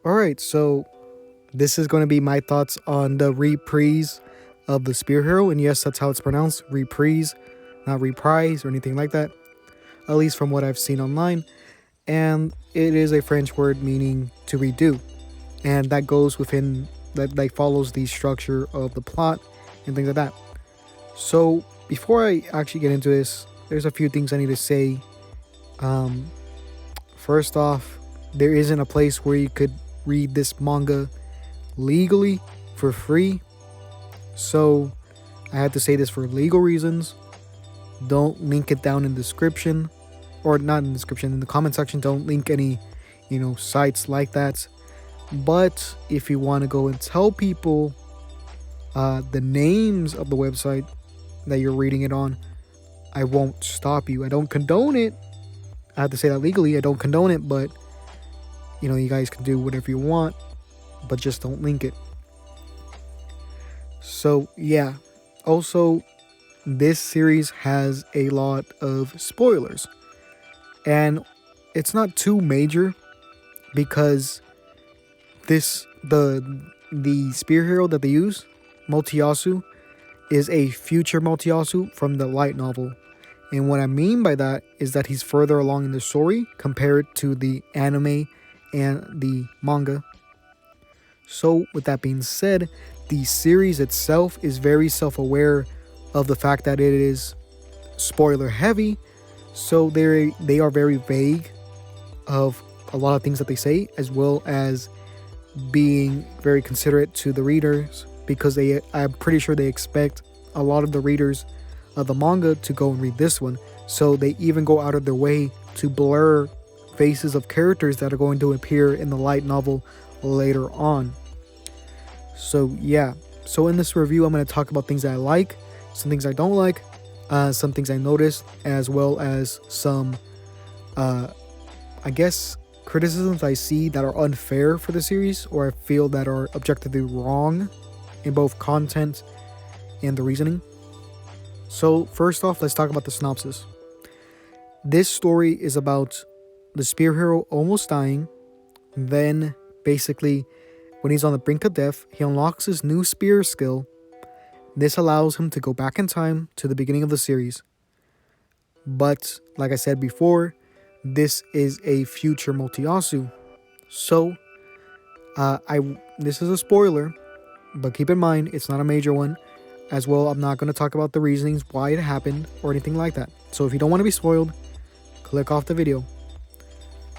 Alright, so this is going to be my thoughts on the reprise of the Spear Hero. And yes, that's how it's pronounced, reprise, not reprise or anything like that, at least from what I've seen online. And it is a French word meaning to redo. And that goes within, that like follows the structure of the plot and things like that. So before I actually get into this, there's a few things I need to say. First off, there isn't a place where you could read this manga legally for free. So I had to say this for legal reasons. Don't link it down in the description, or not in the description, in the comment section. Don't link any, sites like that. But if you want to go and tell people the names of the website that you're reading it on, I won't stop you. I don't condone it. I have to say that legally. I don't condone it, but you guys can do whatever you want, but just don't link it. So yeah. Also, this series has a lot of spoilers, and it's not too major because the spear hero that they use, Multiyasu, is a future Multiyasu from the light novel. And what I mean by that is that he's further along in the story compared to the anime and the manga. So with that being said, the series itself is very self-aware of the fact that it is spoiler heavy. So they are very vague of a lot of things that they say, as well as being very considerate to the readers, because I'm pretty sure they expect a lot of the readers of the manga to go and read this one. So they even go out of their way to blur faces of characters that are going to appear in the light novel later on. So yeah, so in this review I'm going to talk about things that I like, some things I don't like, some things I noticed, as well as some I guess criticisms I see that are unfair for the series, or I feel that are objectively wrong in both content and the reasoning. So first off, let's talk about the synopsis. This story is about the spear hero almost dying. Then basically, when he's on the brink of death, he unlocks his new spear skill. This allows him to go back in time to the beginning of the series. But like I said before, this is a future Multiyasu. So this is a spoiler, but keep in mind it's not a major one. As well, I'm not going to talk about the reasonings why it happened or anything like that. So if you don't want to be spoiled, click off the video.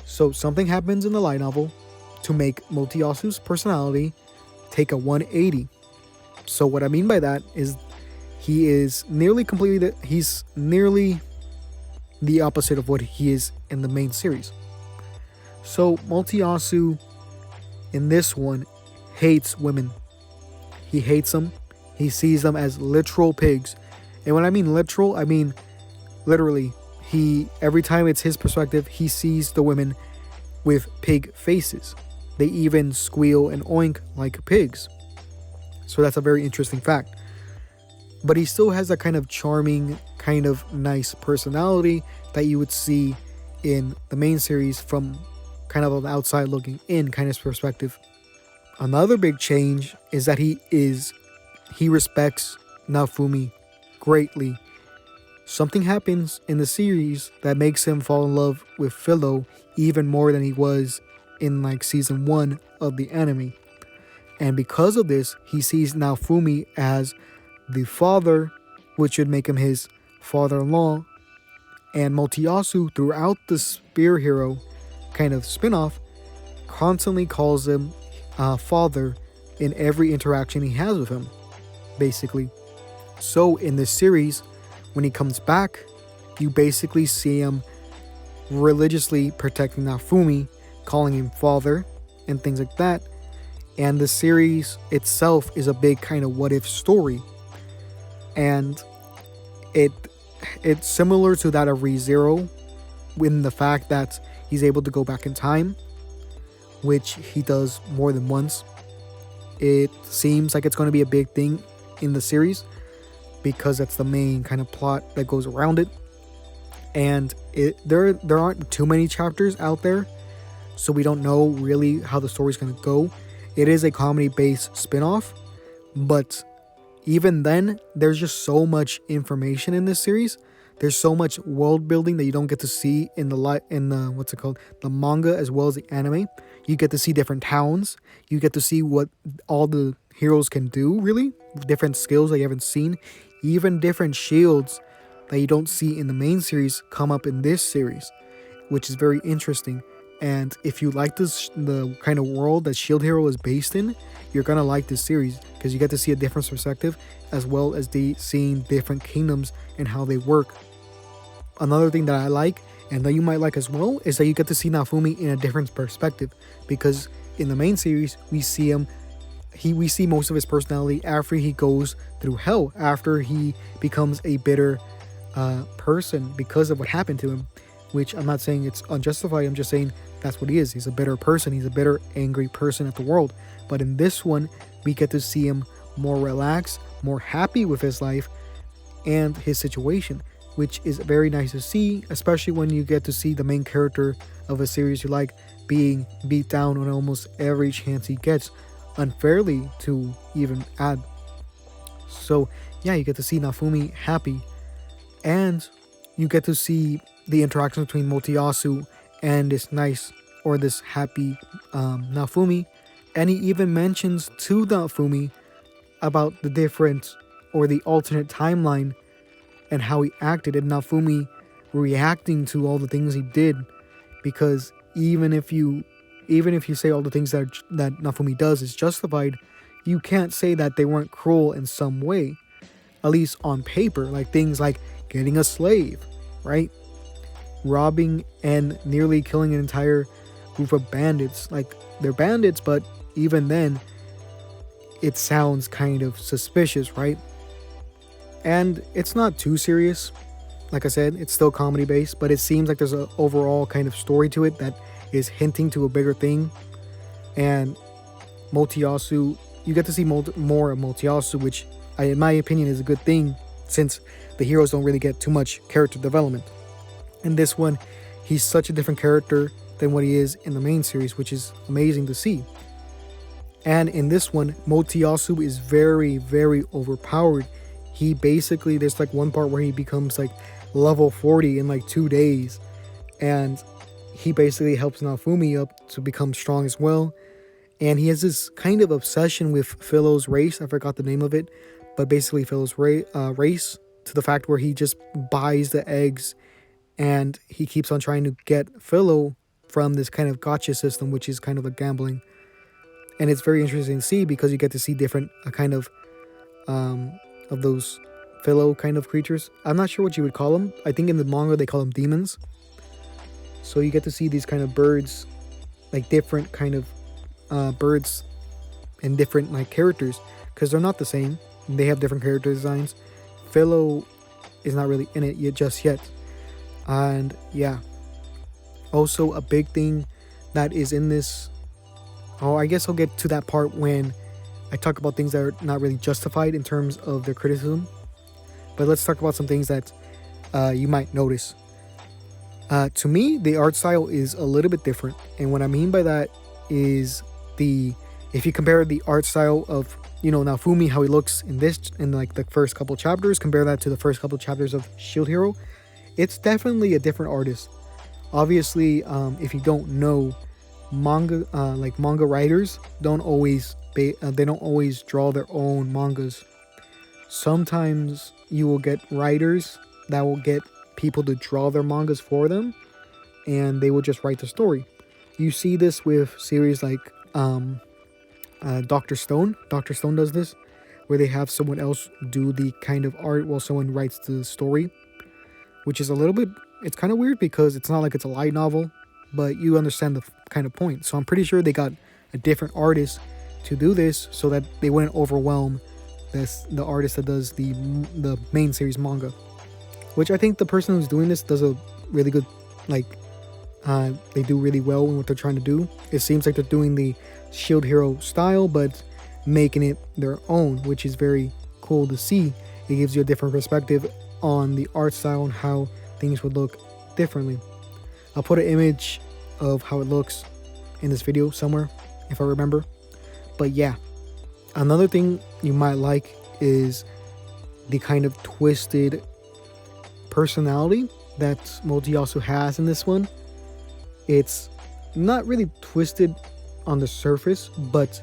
So something happens in the light novel to make Multiyasu's personality take a 180. So what I mean by that is he's nearly the opposite of what he is in the main series. So Multiyasu in this one hates women. He hates them. He sees them as literal pigs. And when I mean literal, I mean literally. Every time it's his perspective, he sees the women with pig faces. They even squeal and oink like pigs. So that's a very interesting fact. But he still has that kind of charming, kind of nice personality that you would see in the main series from kind of an outside looking in kind of perspective. Another big change is that he respects Naofumi greatly. Something happens in the series that makes him fall in love with Philo even more than he was in like season 1 of the anime. And because of this, he sees Naofumi as the father, which should make him his father-in-law. And Multiyasu, throughout the Spear Hero kind of spin-off, constantly calls him father in every interaction he has with him, basically. So in this series, when he comes back, you basically see him religiously protecting Naofumi, calling him father and things like that. And the series itself is a big kind of what-if story. And it's similar to that of ReZero in the fact that he's able to go back in time, which he does more than once. It seems like it's going to be a big thing in the series because that's the main kind of plot that goes around it. And there aren't too many chapters out there so we don't know really how the story's going to go. It is a comedy-based spin-off, but even then, there's just so much information in this series. There's so much world building that you don't get to see in the what's it called, the manga as well as the anime. You get to see different towns. You get to see what all the heroes can do, really different skills that you haven't seen, even different shields that you don't see in the main series come up in this series, which is very interesting. And if you like the kind of world that Shield Hero is based in, you're gonna like this series because you get to see a different perspective as well as seeing different kingdoms and how they work. Another thing that I like and that you might like as well is that you get to see Naofumi in a different perspective, because in the main series we see most of his personality after he goes through hell, after he becomes a bitter person because of what happened to him, which I'm not saying it's unjustified. I'm just saying that's what he is. He's a bitter person. He's a bitter, angry person at the world. But in this one, we get to see him more relaxed, more happy with his life and his situation, which is very nice to see, especially when you get to see the main character of a series you like being beat down on almost every chance he gets, unfairly to even add. So yeah, you get to see Naofumi happy, and you get to see the interaction between Motoyasu and this happy Naofumi. And he even mentions to Naofumi about the different or the alternate timeline and how he acted, and Naofumi reacting to all the things he did. Because even if you say all the things that Naofumi does is justified, you can't say that they weren't cruel in some way, at least on paper. Like things like getting a slave, right? Robbing and nearly killing an entire group of bandits. Like, they're bandits, but even then it sounds kind of suspicious, right? And it's not too serious. Like I said, it's still comedy based, but it seems like there's an overall kind of story to it that is hinting to a bigger thing. And Motoyasu, you get to see more of Motoyasu, which in my opinion is a good thing, since the heroes don't really get too much character development. In this one, he's such a different character than what he is in the main series, which is amazing to see. And in this one, Motoyasu is very, very overpowered. He basically, there's like one part where he becomes like level 40 in like 2 days. And he basically helps Naofumi up to become strong as well. And he has this kind of obsession with Philo's race. I forgot the name of it. But basically Philo's race, to the fact where he just buys the eggs. And he keeps on trying to get Philo from this kind of gotcha system, which is kind of a gambling. And it's very interesting to see because you get to see different kind of those Philo kind of creatures. I'm not sure what you would call them. I think in the manga they call them demons. So you get to see these kind of birds, like different kind of birds and different like characters, because they're not the same. They have different character designs. Philo is not really in it just yet. And yeah, also a big thing that is in this, I guess I'll get to that part when I talk about things that are not really justified in terms of their criticism. But let's talk about some things that you might notice. To me, the art style is a little bit different, and what I mean by that is if you compare the art style of Naofumi, how he looks in like the first couple chapters, compare that to the first couple chapters of Shield Hero, it's definitely a different artist. Obviously, if you don't know, manga writers don't always draw their own mangas. Sometimes you will get writers that will get people to draw their mangas for them, and they will just write the story. You see this with series like Dr. Stone. Dr. Stone does this, where they have someone else do the kind of art while someone writes the story, which is it's kind of weird because it's not like it's a light novel, but you understand the kind of point. So I'm pretty sure they got a different artist to do this so that they wouldn't overwhelm the artist that does the main series manga, which I think the person who's doing this does a really good, they do really well in what they're trying to do. It seems like they're doing the Shield Hero style, but making it their own, which is very cool to see. It gives you a different perspective on the art style and how things would look differently. I'll put an image of how it looks in this video somewhere, if I remember. But yeah, another thing you might like is the kind of twisted personality that Motoyasu has in this one. It's not really twisted on the surface, but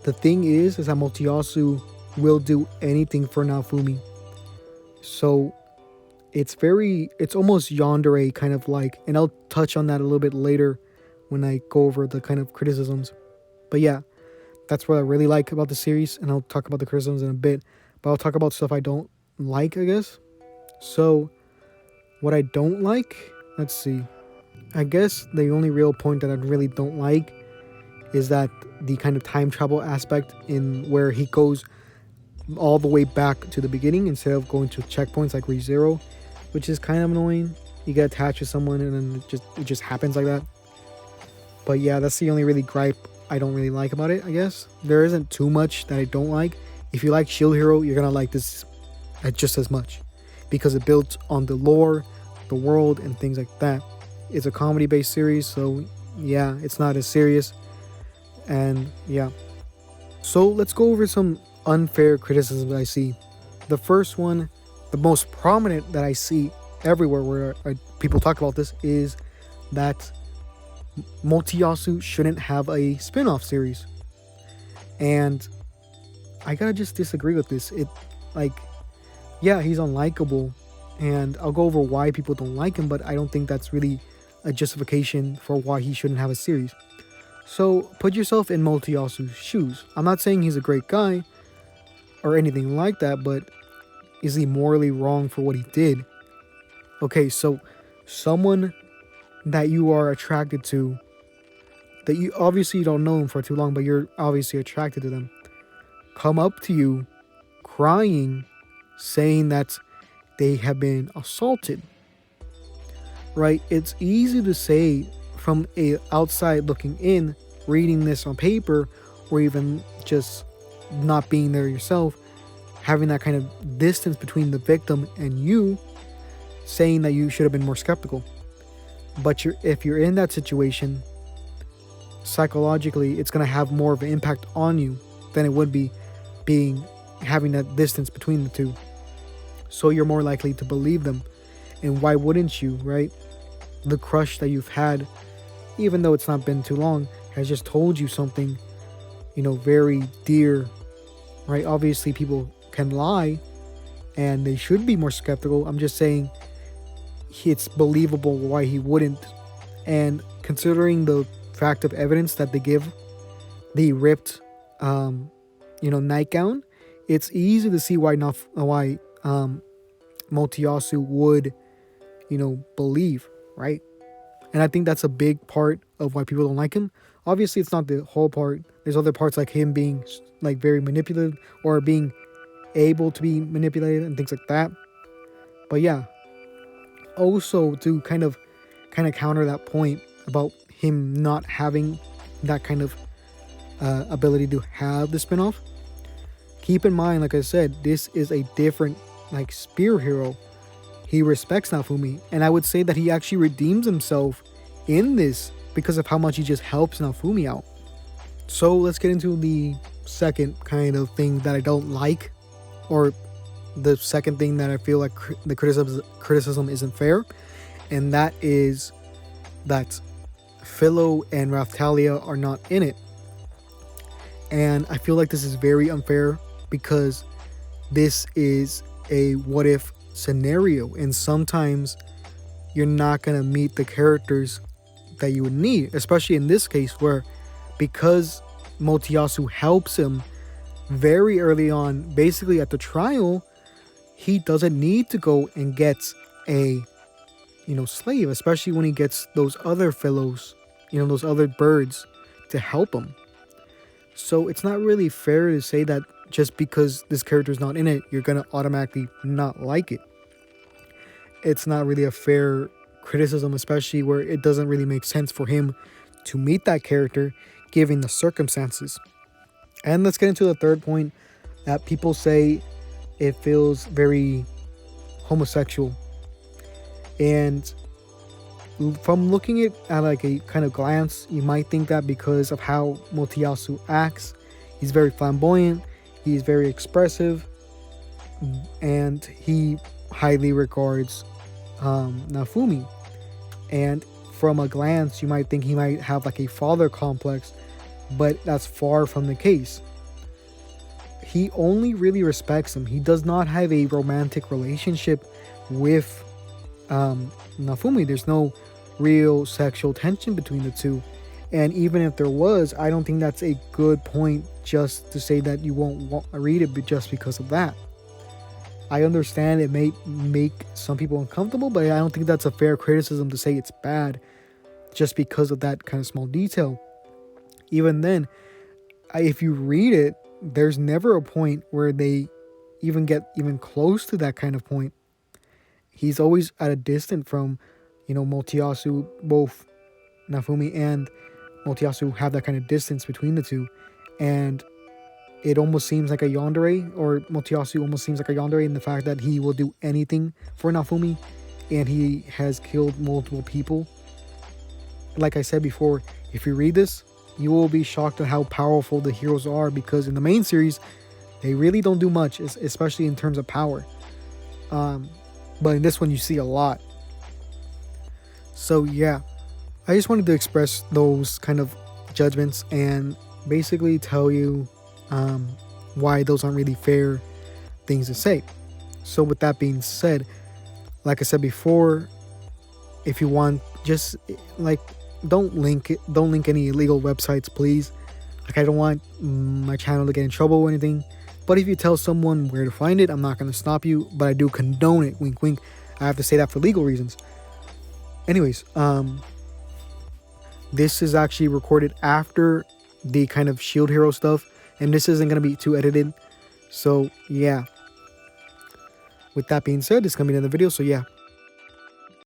the thing is that Motoyasu will do anything for Naofumi. So it's almost yandere kind of like, and I'll touch on that a little bit later when I go over the kind of criticisms. But yeah, that's what I really like about the series, and I'll talk about the criticisms in a bit, but I'll talk about stuff I don't like, I guess. So what I don't like, let's see, I guess the only real point that I really don't like is that the kind of time travel aspect, in where he goes all the way back to the beginning instead of going to checkpoints like ReZero, which is kind of annoying. You get attached to someone and then it just happens like that. But yeah, that's the only really gripe I don't really like about it, I guess. There isn't too much that I don't like. If you like Shield Hero, you're gonna like this just as much, because it builds on the lore, the world, and things like that. It's a comedy-based series, so yeah, it's not as serious. And yeah, so let's go over some unfair criticisms I see. The first one, the most prominent that I see everywhere where people talk about this, is that Motoyasu shouldn't have a spin-off series. And I gotta just disagree with this. Yeah, he's unlikable, and I'll go over why people don't like him, but I don't think that's really a justification for why he shouldn't have a series. So put yourself in Motoyasu's shoes. I'm not saying he's a great guy or anything like that, but is he morally wrong for what he did? Okay, so someone that you are attracted to, that you obviously don't know him for too long, but you're obviously attracted to them, come up to you crying, saying that they have been assaulted, right? It's easy to say from a outside looking in, reading this on paper, or even just not being there yourself, having that kind of distance between the victim and you, saying that you should have been more skeptical. But if you're in that situation, psychologically, it's going to have more of an impact on you than it would be having that distance between the two. So you're more likely to believe them. And why wouldn't you, right? The crush that you've had, even though it's not been too long, has just told you something, very dear, right? Obviously, people can lie and they should be more skeptical. I'm just saying it's believable why he wouldn't. And considering the fact of evidence that they give, the ripped, nightgown, it's easy to see why Motoyasu would, believe, right? And I think that's a big part of why people don't like him. Obviously, it's not the whole part. There's other parts like him being like very manipulative, or being able to be manipulated and things like that. But yeah, also to kind of counter that point about him not having that kind of ability to have the spinoff, keep in mind, like I said, this is a different spear hero. He respects Naofumi, and I would say that he actually redeems himself in this because of how much he just helps Naofumi out. So let's get into the second kind of thing that I don't like, or the second thing that I feel like the criticism isn't fair, and that is that Philo and Raphtalia are not in it. And I feel like this is very unfair because this is a what if scenario, and sometimes you're not going to meet the characters that you would need, especially in this case where, because Motoyasu helps him very early on, basically at the trial, he doesn't need to go and get a slave, especially when he gets those other fellows, those other birds to help him. So it's not really fair to say that just because this character is not in it, you're gonna automatically not like it. It's not really a fair criticism, especially where it doesn't really make sense for him to meet that character given the circumstances. And let's get into the third point, that people say it feels very homosexual. And From looking at like a kind of glance, you might think that because of how Motoyasu acts, he's very flamboyant, he's very expressive, and he highly regards Nafumi. And from a glance, you might think he might have like a father complex, but that's far from the case. He only really respects him. He does not have a romantic relationship with Nafumi. There's no real sexual tension between the two. And even if there was, I don't think that's a good point just to say that you won't read it just because of that. I understand it may make some people uncomfortable, but I don't think that's a fair criticism to say it's bad just because of that kind of small detail. Even then, if you read it, there's never a point where they even get even close to that kind of point. He's always at a distance from, Motoyasu. Both Nafumi and Motoyasu have that kind of distance between the two. And it almost seems like a yandere, or Motoyasu almost seems like a yandere in the fact that he will do anything for Nafumi, and he has killed multiple people. Like I said before, if you read this, you will be shocked at how powerful the heroes are, because in the main series, they really don't do much, especially in terms of power. But in this one, you see a lot. So yeah, I just wanted to express those kind of judgments and basically tell you why those aren't really fair things to say. So with that being said, like I said before, if you want, just like don't link any illegal websites, please. Like, I don't want my channel to get in trouble or anything. But if you tell someone where to find it, I'm not going to stop you, but I do condone it. Wink wink. I have to say that for legal reasons. Anyways, this is actually recorded after the kind of Shield Hero stuff, and this isn't going to be too edited. So yeah, with that being said, it's going to be another video. So yeah,